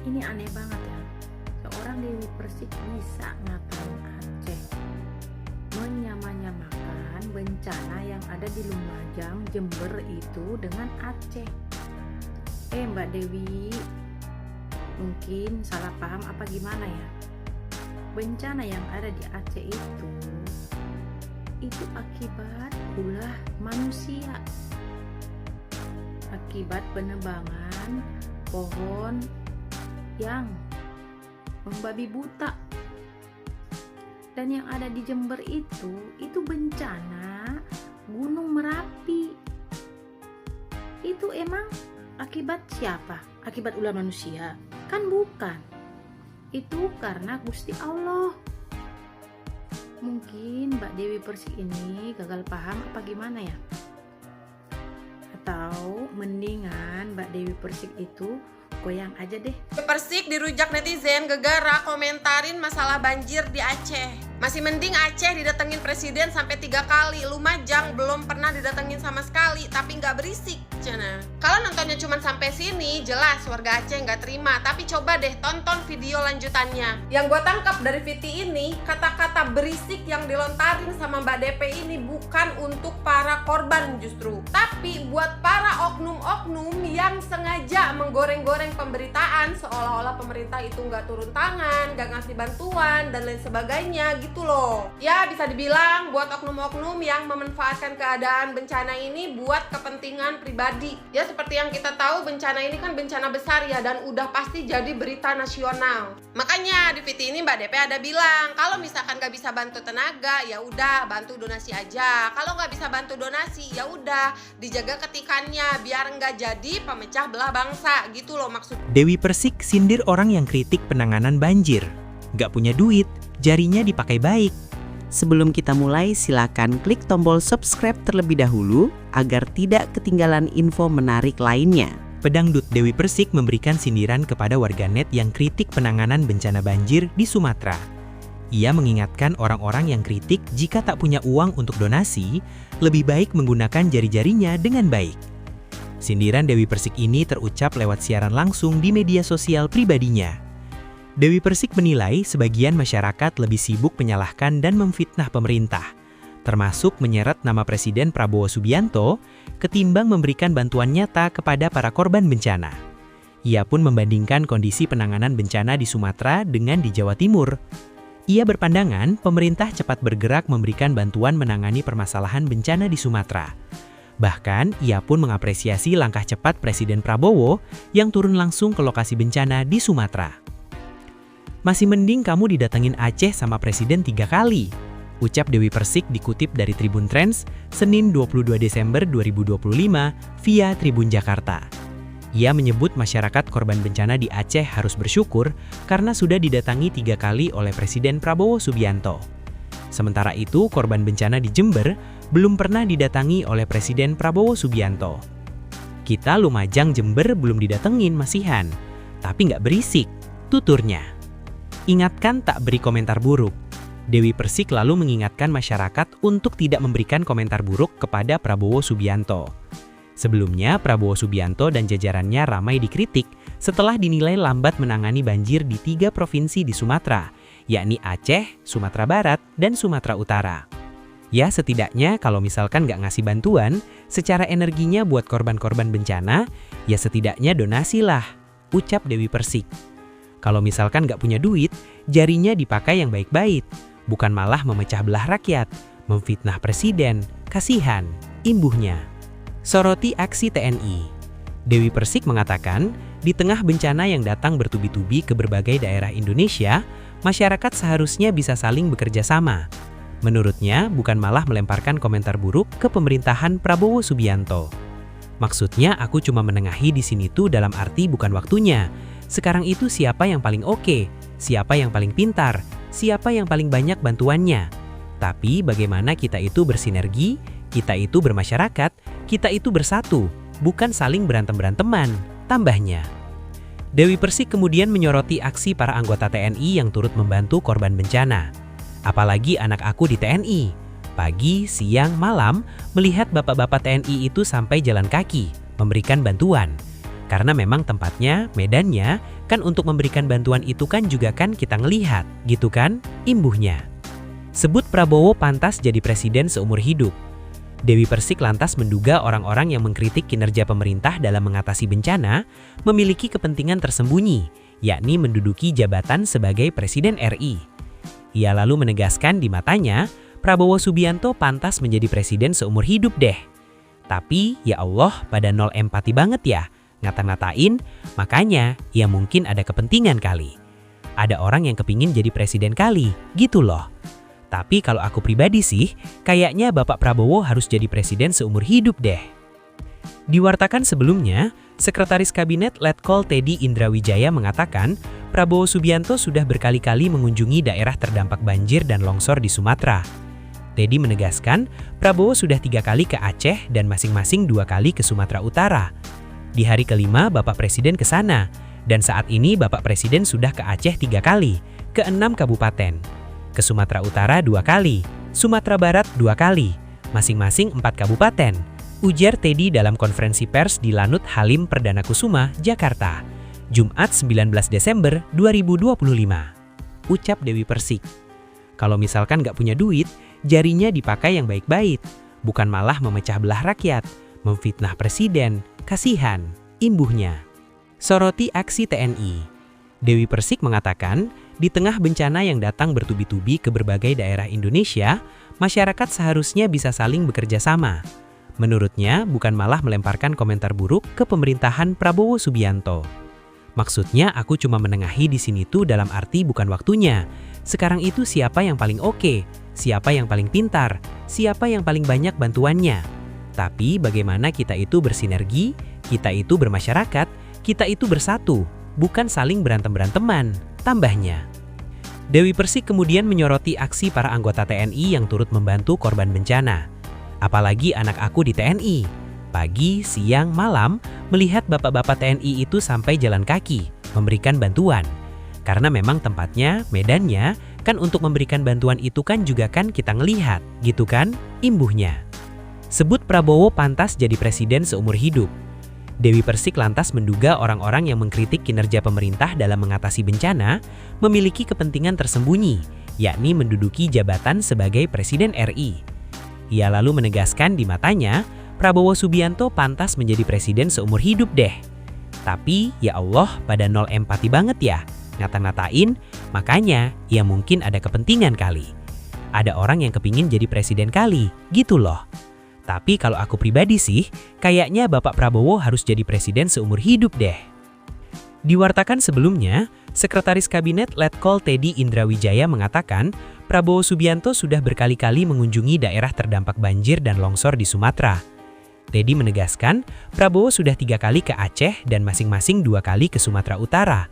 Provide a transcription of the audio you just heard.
Ini aneh banget ya. Seorang Dewi Persik bisa ngatain Aceh, menyamanyamakan bencana yang ada di Lumajang, Jember itu dengan Aceh. Mbak Dewi, mungkin salah paham apa gimana ya? Bencana yang ada di Aceh itu akibat ulah manusia, akibat penebangan pohon yang membabi buta. Dan yang ada di Jember itu bencana Gunung Merapi. Itu emang akibat siapa? Akibat ulah manusia? Kan bukan. Itu karena Gusti Allah. Mungkin Mbak Dewi Persik ini gagal paham apa gimana ya? Atau mendingan Mbak Dewi Persik itu goyang aja deh. Persik dirujak netizen gegara komentarin masalah banjir di Aceh. Masih mending Aceh didatengin presiden sampai 3 kali. Lumajang belum pernah didatengin sama sekali, tapi nggak berisik. Cina. Kalau nontonnya cuma sampai sini, jelas warga Aceh nggak terima. Tapi coba deh tonton video lanjutannya. Yang gue tangkap dari VT ini, kata-kata berisik yang dilontarin sama Mbak DP ini bukan untuk para korban justru, tapi buat para oknum-oknum yang sengaja menggoreng-goreng pemberitaan seolah-olah pemerintah itu nggak turun tangan, nggak ngasih bantuan dan lain sebagainya gitu loh. Ya bisa dibilang buat oknum-oknum yang memanfaatkan keadaan bencana ini buat kepentingan pribadi. Ya seperti yang kita tahu, bencana ini kan bencana besar ya, dan udah pasti jadi berita nasional. Makanya di VT ini Mbak DP ada bilang kalau misalkan nggak bisa bantu tenaga, ya udah bantu donasi aja. Kalau nggak bisa bantu donasi, ya udah dijaga ketikannya biar nggak jadi pemecah belah bangsa gitu loh maksud. Dewi Persik sindir orang yang kritik penanganan banjir. Gak punya duit, jarinya dipakai baik. Sebelum kita mulai, silakan klik tombol subscribe terlebih dahulu agar tidak ketinggalan info menarik lainnya. Pedangdut Dewi Persik memberikan sindiran kepada warganet yang kritik penanganan bencana banjir di Sumatera. Ia mengingatkan orang-orang yang kritik jika tak punya uang untuk donasi, lebih baik menggunakan jari-jarinya dengan baik. Sindiran Dewi Persik ini terucap lewat siaran langsung di media sosial pribadinya. Dewi Persik menilai sebagian masyarakat lebih sibuk menyalahkan dan memfitnah pemerintah, termasuk menyeret nama Presiden Prabowo Subianto, ketimbang memberikan bantuan nyata kepada para korban bencana. Ia pun membandingkan kondisi penanganan bencana di Sumatera dengan di Jawa Timur. Ia berpandangan pemerintah cepat bergerak memberikan bantuan menangani permasalahan bencana di Sumatera. Bahkan, ia pun mengapresiasi langkah cepat Presiden Prabowo yang turun langsung ke lokasi bencana di Sumatera. Masih mending kamu didatengin Aceh sama Presiden 3 kali, ucap Dewi Persik dikutip dari Tribun Trends, Senin 22 Desember 2025 via Tribun Jakarta. Ia menyebut masyarakat korban bencana di Aceh harus bersyukur karena sudah didatangi 3 kali oleh Presiden Prabowo Subianto. Sementara itu, korban bencana di Jember belum pernah didatangi oleh Presiden Prabowo Subianto. Kita Lumajang Jember belum didatengin masihan, tapi nggak berisik, tuturnya. Ingatkan tak beri komentar buruk. Dewi Persik lalu mengingatkan masyarakat untuk tidak memberikan komentar buruk kepada Prabowo Subianto. Sebelumnya, Prabowo Subianto dan jajarannya ramai dikritik setelah dinilai lambat menangani banjir di 3 provinsi di Sumatera, yakni Aceh, Sumatera Barat, dan Sumatera Utara. Ya setidaknya kalau misalkan nggak ngasih bantuan, secara energinya buat korban-korban bencana, ya setidaknya donasilah, ucap Dewi Persik. Kalau misalkan nggak punya duit, jarinya dipakai yang baik-baik, bukan malah memecah belah rakyat, memfitnah presiden, kasihan, imbuhnya. Soroti aksi TNI. Dewi Persik mengatakan, di tengah bencana yang datang bertubi-tubi ke berbagai daerah Indonesia, masyarakat seharusnya bisa saling bekerja sama. Menurutnya, bukan malah melemparkan komentar buruk ke pemerintahan Prabowo Subianto. Maksudnya, aku cuma menengahi di sini tuh dalam arti bukan waktunya. Sekarang itu siapa yang paling oke, siapa yang paling pintar, siapa yang paling banyak bantuannya. Tapi bagaimana kita itu bersinergi, kita itu bermasyarakat, kita itu bersatu, bukan saling berantem-beranteman, tambahnya. Dewi Persik kemudian menyoroti aksi para anggota TNI yang turut membantu korban bencana. Apalagi anak aku di TNI, pagi, siang, malam melihat bapak-bapak TNI itu sampai jalan kaki, memberikan bantuan. Karena memang tempatnya, medannya, kan untuk memberikan bantuan itu kan juga kan kita ngelihat, gitu kan, imbuhnya. Sebut Prabowo pantas jadi presiden seumur hidup. Dewi Persik lantas menduga orang-orang yang mengkritik kinerja pemerintah dalam mengatasi bencana memiliki kepentingan tersembunyi, yakni menduduki jabatan sebagai Presiden RI. Ia lalu menegaskan di matanya, Prabowo Subianto pantas menjadi presiden seumur hidup deh. Tapi, ya Allah, pada nol empati banget ya, ngata-ngatain, makanya ya mungkin ada kepentingan kali. Ada orang yang kepingin jadi presiden kali, gitu loh. Tapi kalau aku pribadi sih, kayaknya Bapak Prabowo harus jadi presiden seumur hidup deh. Diwartakan sebelumnya, Sekretaris Kabinet Letkol Teddy Indrawijaya mengatakan Prabowo Subianto sudah berkali-kali mengunjungi daerah terdampak banjir dan longsor di Sumatera. Teddy menegaskan Prabowo sudah 3 kali ke Aceh dan masing-masing 2 kali ke Sumatera Utara. Di hari kelima Bapak Presiden ke sana, dan saat ini Bapak Presiden sudah ke Aceh 3 kali, ke 6 kabupaten. Ke Sumatera Utara 2 kali, Sumatera Barat 2 kali, masing-masing 4 kabupaten, ujar Teddy dalam konferensi pers di Lanut Halim Perdana Kusuma, Jakarta, Jumat 19 Desember 2025. Ucap Dewi Persik. Kalau misalkan nggak punya duit, jarinya dipakai yang baik-baik, bukan malah memecah belah rakyat, memfitnah presiden, kasihan, imbuhnya. Soroti aksi TNI. Dewi Persik mengatakan, di tengah bencana yang datang bertubi-tubi ke berbagai daerah Indonesia, masyarakat seharusnya bisa saling bekerja sama. Menurutnya, bukan malah melemparkan komentar buruk ke pemerintahan Prabowo Subianto. Maksudnya, aku cuma menengahi di sini tuh dalam arti bukan waktunya. Sekarang itu siapa yang paling oke, siapa yang paling pintar, siapa yang paling banyak bantuannya. Tapi bagaimana kita itu bersinergi, kita itu bermasyarakat, kita itu bersatu, bukan saling berantem-beranteman, tambahnya. Dewi Persik kemudian menyoroti aksi para anggota TNI yang turut membantu korban bencana. Apalagi anak aku di TNI. Pagi, siang, malam, melihat bapak-bapak TNI itu sampai jalan kaki, memberikan bantuan. Karena memang tempatnya, medannya, kan untuk memberikan bantuan itu kan juga kan kita ngelihat, gitu kan, imbuhnya. Sebut Prabowo pantas jadi presiden seumur hidup. Dewi Persik lantas menduga orang-orang yang mengkritik kinerja pemerintah dalam mengatasi bencana memiliki kepentingan tersembunyi, yakni menduduki jabatan sebagai Presiden RI. Ia lalu menegaskan di matanya, Prabowo Subianto pantas menjadi presiden seumur hidup deh. Tapi, ya Allah, pada nol empati banget ya, ngata-ngatain, makanya ya mungkin ada kepentingan kali. Ada orang yang kepingin jadi presiden kali, gitu loh. Tapi kalau aku pribadi sih, kayaknya Bapak Prabowo harus jadi presiden seumur hidup deh. Diwartakan sebelumnya, Sekretaris Kabinet Letkol Teddy Indrawijaya mengatakan Prabowo Subianto sudah berkali-kali mengunjungi daerah terdampak banjir dan longsor di Sumatera. Teddy menegaskan Prabowo sudah 3 kali ke Aceh dan masing-masing 2 kali ke Sumatera Utara.